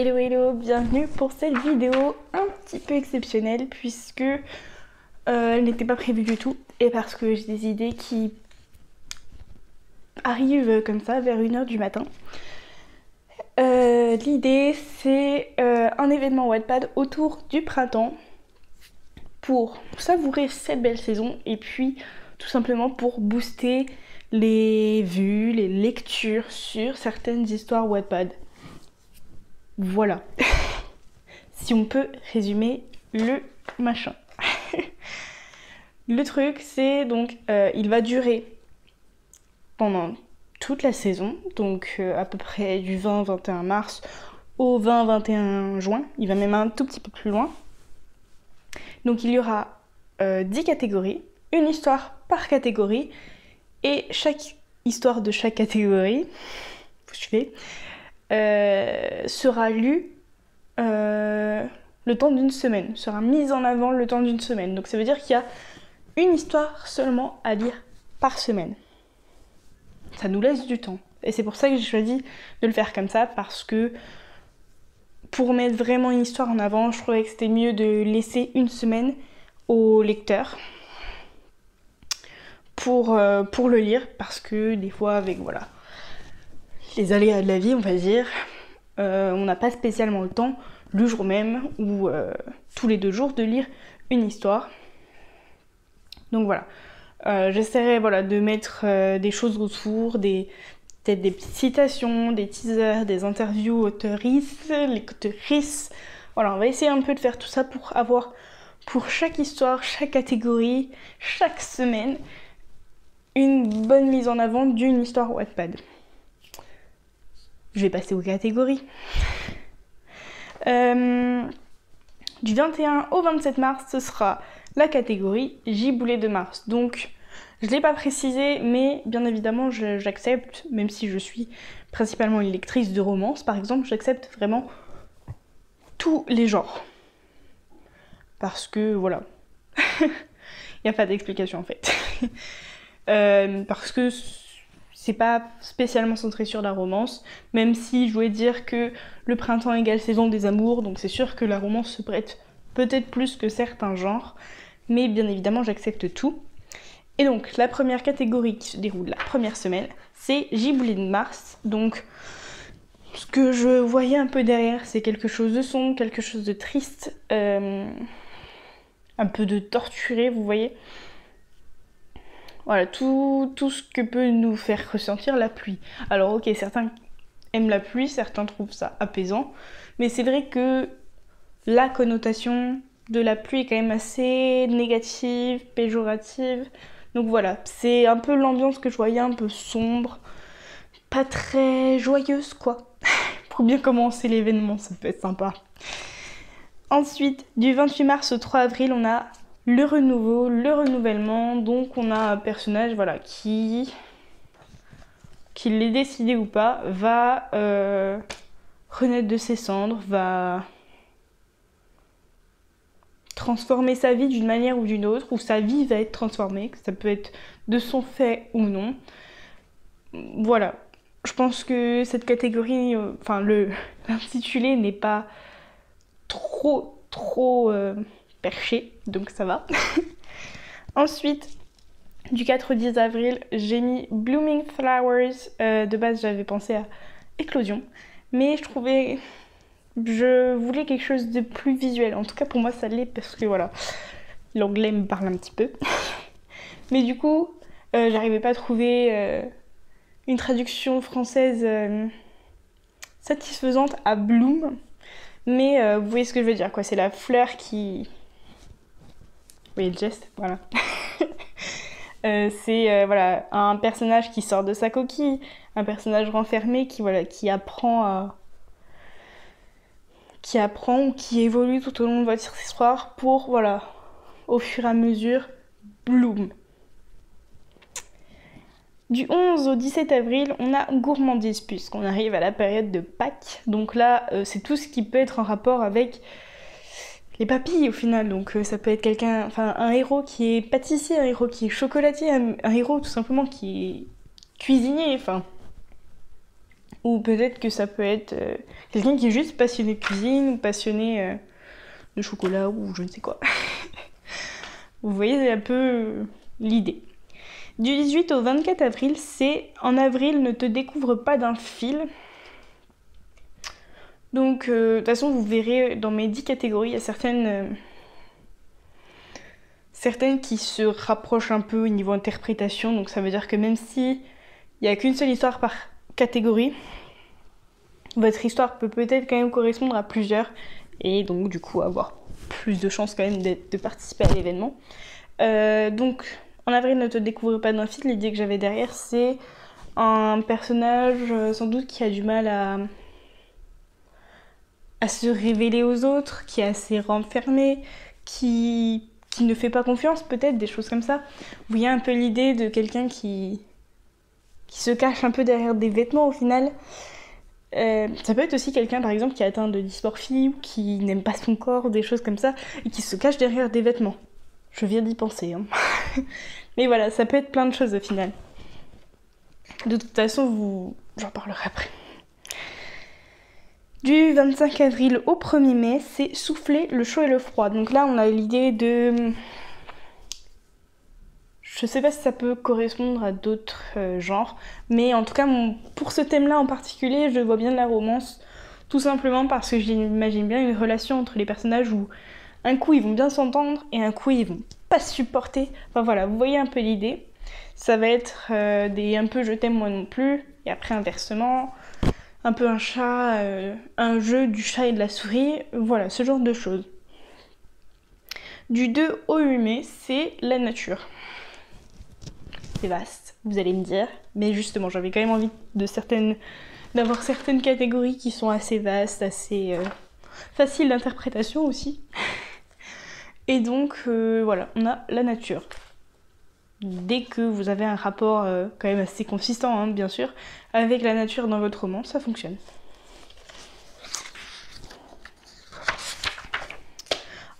Hello hello, bienvenue pour cette vidéo un petit peu exceptionnelle puisque elle n'était pas prévue du tout et parce que j'ai des idées qui arrivent comme ça vers 1h du matin. L'idée c'est un événement Wattpad autour du printemps pour savourer cette belle saison et puis tout simplement pour booster les vues, les lectures sur certaines histoires Wattpad. Voilà, si on peut résumer le machin. Le truc, c'est donc, il va durer pendant toute la saison, donc à peu près du 20-21 mars au 20-21 juin. Il va même un tout petit peu plus loin. Donc il y aura 10 catégories, une histoire par catégorie, et chaque histoire de chaque catégorie, vous suivez, sera lue le temps d'une semaine, sera mise en avant le temps d'une semaine. Donc ça veut dire qu'il y a une histoire seulement à lire par semaine. Ça nous laisse du temps. Et c'est pour ça que j'ai choisi de le faire comme ça, parce que pour mettre vraiment une histoire en avant, je trouvais que c'était mieux de laisser une semaine au lecteur pour le lire, parce que des fois avec voilà les aléas de la vie, on va dire, on n'a pas spécialement le temps le jour même ou tous les 2 jours de lire une histoire. Donc voilà, j'essaierai voilà, de mettre des choses autour, peut-être des petites citations, des teasers, des interviews autrices, lectrices. Voilà, on va essayer un peu de faire tout ça pour avoir pour chaque histoire, chaque catégorie, chaque semaine, une bonne mise en avant d'une histoire Wattpad. Je vais passer aux catégories. Du 21 au 27 mars, ce sera la catégorie Giboulée de Mars. Donc, je ne l'ai pas précisé, mais bien évidemment, j'accepte, même si je suis principalement une lectrice de romance, par exemple, j'accepte vraiment tous les genres. Parce que, voilà, il n'y a pas d'explication en fait. Parce que c'est pas spécialement centré sur la romance, même si je voulais dire que le printemps égale saison des amours, donc c'est sûr que la romance se prête peut-être plus que certains genres, mais bien évidemment j'accepte tout. Et donc la première catégorie qui se déroule la première semaine, c'est Giboulée de Mars. Donc ce que je voyais un peu derrière, c'est quelque chose de sombre, quelque chose de triste, un peu de torturé, vous voyez. Voilà, tout ce que peut nous faire ressentir la pluie. Alors ok, certains aiment la pluie, certains trouvent ça apaisant, mais c'est vrai que la connotation de la pluie est quand même assez négative, péjorative. Donc voilà, c'est un peu l'ambiance que je voyais, un peu sombre, pas très joyeuse quoi. Pour bien commencer l'événement, ça peut être sympa. Ensuite, du 28 mars au 3 avril, on a le renouveau, le renouvellement. Donc on a un personnage voilà, qu'il l'ait décidé ou pas, va renaître de ses cendres, va transformer sa vie d'une manière ou d'une autre, ou sa vie va être transformée, que ça peut être de son fait ou non. Voilà, je pense que cette catégorie, l'intitulé n'est pas trop perché, donc ça va. Ensuite, du 4 au 10 avril, j'ai mis Blooming Flowers. De base, j'avais pensé à Éclosion, mais je voulais quelque chose de plus visuel. En tout cas, pour moi, ça l'est parce que voilà, l'anglais me parle un petit peu. Mais du coup, j'arrivais pas à trouver une traduction française satisfaisante à Bloom. Mais vous voyez ce que je veux dire, quoi. C'est la fleur qui... Vous voyez le geste, voilà. C'est voilà, un personnage qui sort de sa coquille, un personnage renfermé qui apprend ou qui évolue tout au long de votre histoire pour, voilà, au fur et à mesure, bloom. Du 11 au 17 avril, on a Gourmandise, puisqu'on arrive à la période de Pâques. Donc là, c'est tout ce qui peut être en rapport avec les papilles au final. Donc ça peut être un héros qui est pâtissier, un héros qui est chocolatier, un héros tout simplement qui est cuisinier. Enfin, Ou peut-être que ça peut être quelqu'un qui est juste passionné de cuisine ou passionné de chocolat ou je ne sais quoi. Vous voyez un peu l'idée. Du 18 au 24 avril, c'est en avril, ne te découvre pas d'un fil. Donc, de toute façon, vous verrez dans mes 10 catégories, il y a certaines qui se rapprochent un peu au niveau interprétation. Donc, ça veut dire que même si il n'y a qu'une seule histoire par catégorie, votre histoire peut peut-être quand même correspondre à plusieurs. Et donc, du coup, avoir plus de chances quand même de participer à l'événement. Donc, en avril, ne te découvre pas d'un fil. L'idée que j'avais derrière, c'est un personnage sans doute qui a du mal à se révéler aux autres, qui est assez renfermé, qui ne fait pas confiance peut-être, des choses comme ça. Vous voyez un peu l'idée de quelqu'un qui se cache un peu derrière des vêtements au final. Ça peut être aussi quelqu'un par exemple qui est atteint de dysmorphie ou qui n'aime pas son corps, des choses comme ça, et qui se cache derrière des vêtements. Je viens d'y penser. Hein. Mais voilà, ça peut être plein de choses au final. De toute façon, j'en parlerai après. Du 25 avril au 1er mai, c'est souffler le chaud et le froid. Donc là, on a l'idée de... Je sais pas si ça peut correspondre à d'autres genres, mais en tout cas, pour ce thème-là en particulier, je vois bien de la romance, tout simplement parce que j'imagine bien une relation entre les personnages où un coup ils vont bien s'entendre et un coup ils vont pas se supporter. Enfin voilà, vous voyez un peu l'idée. Ça va être un peu je t'aime moi non plus, et après inversement, un peu un chat, un jeu du chat et de la souris, voilà, ce genre de choses. Du 2 au 8 mai, c'est la nature. C'est vaste, vous allez me dire, mais justement, j'avais quand même envie d'avoir certaines catégories qui sont assez vastes, assez faciles d'interprétation aussi. Et donc, voilà, on a la nature. Dès que vous avez un rapport quand même assez consistant, hein, bien sûr, avec la nature dans votre roman, ça fonctionne.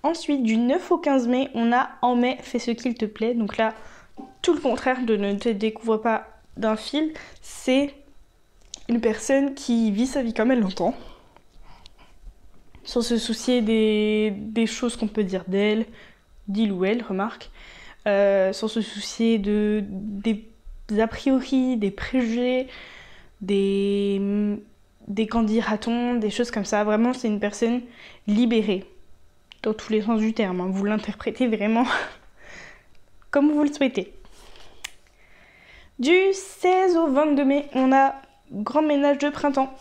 Ensuite, du 9 au 15 mai, on a En mai, fais ce qu'il te plaît. Donc là, tout le contraire de ne te découvre pas d'un fil, c'est une personne qui vit sa vie comme elle l'entend, sans se soucier des choses qu'on peut dire d'elle, d'il ou elle, remarque, sans se soucier des a priori, des préjugés, des qu'en dira-t-on, des choses comme ça. Vraiment, c'est une personne libérée, dans tous les sens du terme. Hein. Vous l'interprétez vraiment comme vous le souhaitez. Du 16 au 22 mai, on a Grand ménage de printemps.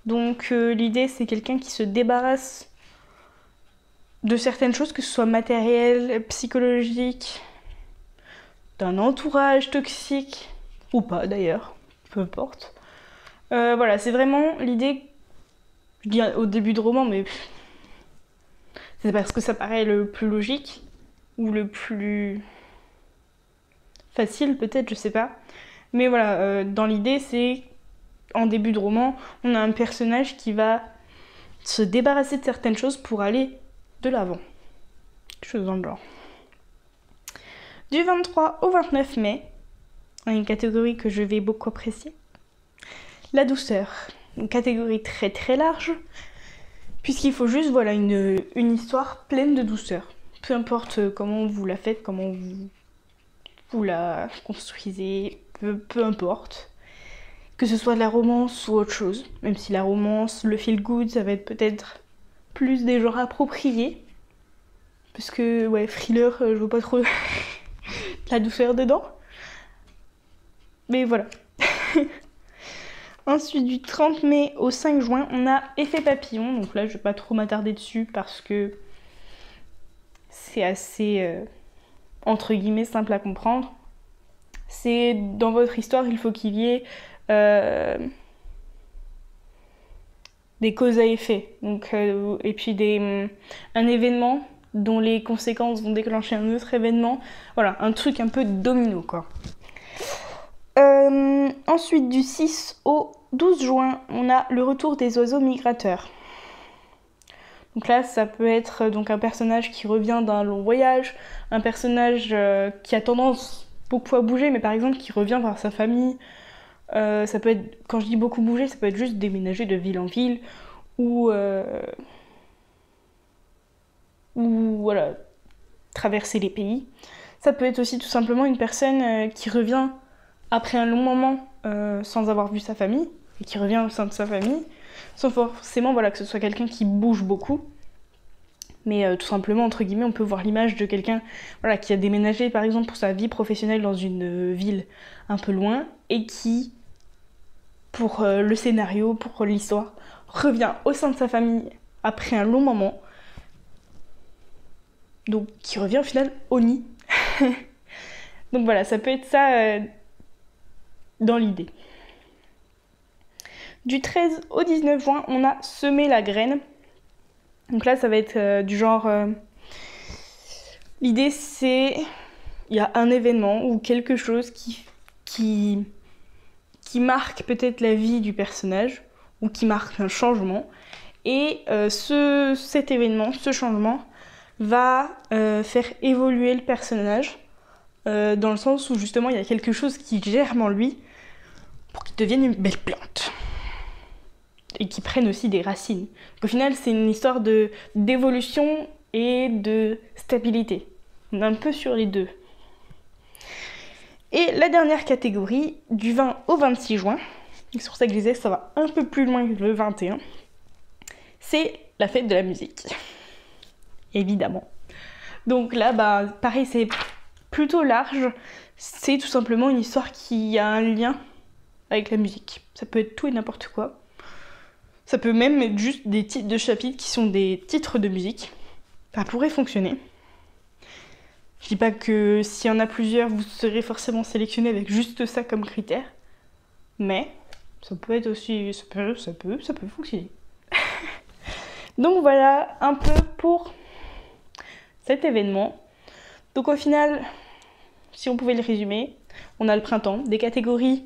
Donc l'idée, c'est quelqu'un qui se débarrasse de certaines choses, que ce soit matériel, psychologique, d'un entourage toxique, ou pas d'ailleurs, peu importe. Voilà, c'est vraiment l'idée, je dis au début de roman, mais c'est parce que ça paraît le plus logique, ou le plus facile peut-être, je sais pas. Mais voilà, dans l'idée, c'est, en début de roman, on a un personnage qui va se débarrasser de certaines choses pour aller de l'avant. Quelque chose dans le genre. Du 23 au 29 mai, une catégorie que je vais beaucoup apprécier, la douceur. Une catégorie très très large, puisqu'il faut juste voilà, une histoire pleine de douceur. Peu importe comment vous la faites, comment vous la construisez, peu importe. Que ce soit de la romance ou autre chose. Même si la romance, le feel good, ça va être peut-être plus des genres appropriés. Parce que, ouais, thriller, je veux pas trop la douceur dedans. Mais voilà. Ensuite, du 30 mai au 5 juin, on a Effet papillon. Donc là, je vais pas trop m'attarder dessus parce que c'est assez, entre guillemets, simple à comprendre. C'est dans votre histoire, il faut qu'il y ait des causes à effet. Donc, et puis un événement dont les conséquences vont déclencher un autre événement. Voilà, un truc un peu domino, quoi. Ensuite, du 6 au 12 juin, on a le retour des oiseaux migrateurs. Donc là, ça peut être donc un personnage qui revient d'un long voyage, un personnage qui a tendance beaucoup à bouger, mais par exemple qui revient voir sa famille, Ça peut être, quand je dis beaucoup bouger, ça peut être juste déménager de ville en ville ou voilà, traverser les pays. Ça peut être aussi tout simplement une personne qui revient après un long moment sans avoir vu sa famille et qui revient au sein de sa famille, sans forcément voilà, que ce soit quelqu'un qui bouge beaucoup. Mais tout simplement, entre guillemets, on peut voir l'image de quelqu'un voilà, qui a déménagé par exemple pour sa vie professionnelle dans une ville un peu loin et qui, pour le scénario, pour l'histoire, revient au sein de sa famille après un long moment. Donc qui revient au final au nid. Donc voilà, ça peut être ça dans l'idée. Du 13 au 19 juin, on a semé la graine. Donc là, ça va être du genre... l'idée, c'est... Il y a un événement ou quelque chose qui marque peut-être la vie du personnage ou qui marque un changement. Et cet événement, ce changement, va faire évoluer le personnage dans le sens où justement il y a quelque chose qui germe en lui pour qu'il devienne une belle plante et qui prenne aussi des racines. Donc, au final, c'est une histoire d'évolution et de stabilité. On est un peu sur les deux. Et la dernière catégorie, du 20 au 26 juin, c'est pour ça que je disais que ça va un peu plus loin que le 21, c'est la fête de la musique. Évidemment. Donc là, bah, pareil, c'est plutôt large. C'est tout simplement une histoire qui a un lien avec la musique. Ça peut être tout et n'importe quoi. Ça peut même être juste des titres de chapitres qui sont des titres de musique. Ça pourrait fonctionner. Je dis pas que s'il y en a plusieurs, vous serez forcément sélectionné avec juste ça comme critère. Mais ça peut être aussi... ça peut fonctionner. Donc voilà un peu pour cet événement. Donc au final, si on pouvait le résumer, on a le printemps, des catégories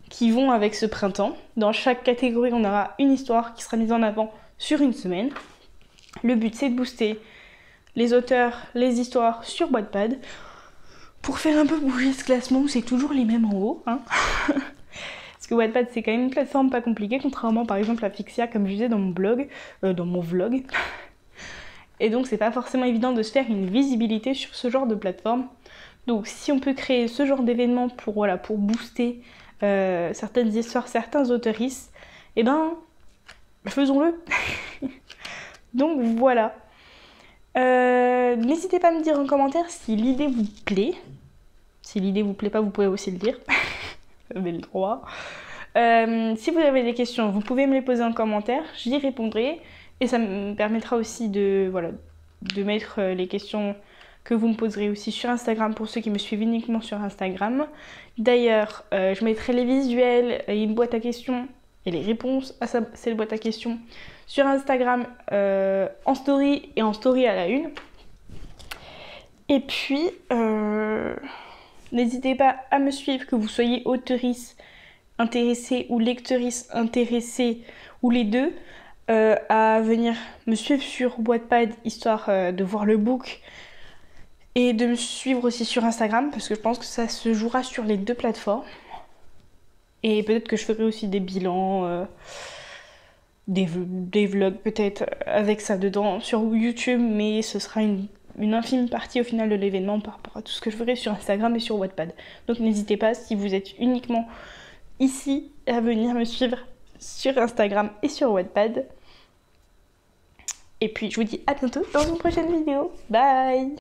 qui vont avec ce printemps. Dans chaque catégorie, on aura une histoire qui sera mise en avant sur une semaine. Le but, c'est de booster les auteurs, les histoires sur Wattpad pour faire un peu bouger ce classement où c'est toujours les mêmes en haut. Hein. Parce que Wattpad, c'est quand même une plateforme pas compliquée, contrairement par exemple à Fixia, comme je disais dans mon blog, dans mon vlog. Et donc, c'est pas forcément évident de se faire une visibilité sur ce genre de plateforme. Donc, si on peut créer ce genre d'événement pour, voilà, pour booster certaines histoires, certains autoristes, eh ben, faisons-le. Donc, voilà. N'hésitez pas à me dire en commentaire si l'idée vous plaît. Si l'idée vous plaît pas, vous pouvez aussi le dire. Vous avez le droit. Si vous avez des questions, vous pouvez me les poser en commentaire. J'y répondrai. Et ça me permettra aussi de mettre les questions que vous me poserez aussi sur Instagram pour ceux qui me suivent uniquement sur Instagram. D'ailleurs, je mettrai les visuels et une boîte à questions et les réponses à cette boîte à questions sur Instagram en story et en story à la une. Et puis, n'hésitez pas à me suivre, que vous soyez auteurice intéressée ou lecteurice intéressée ou les deux, à venir me suivre sur Wattpad histoire de voir le book et de me suivre aussi sur Instagram parce que je pense que ça se jouera sur les deux plateformes. Et peut-être que je ferai aussi des bilans, des vlogs peut-être avec ça dedans sur YouTube, mais ce sera une infime partie au final de l'événement par rapport à tout ce que je ferai sur Instagram et sur Wattpad. Donc n'hésitez pas, si vous êtes uniquement ici, à venir me suivre sur Instagram et sur Wattpad. Et puis je vous dis à bientôt dans une prochaine vidéo. Bye!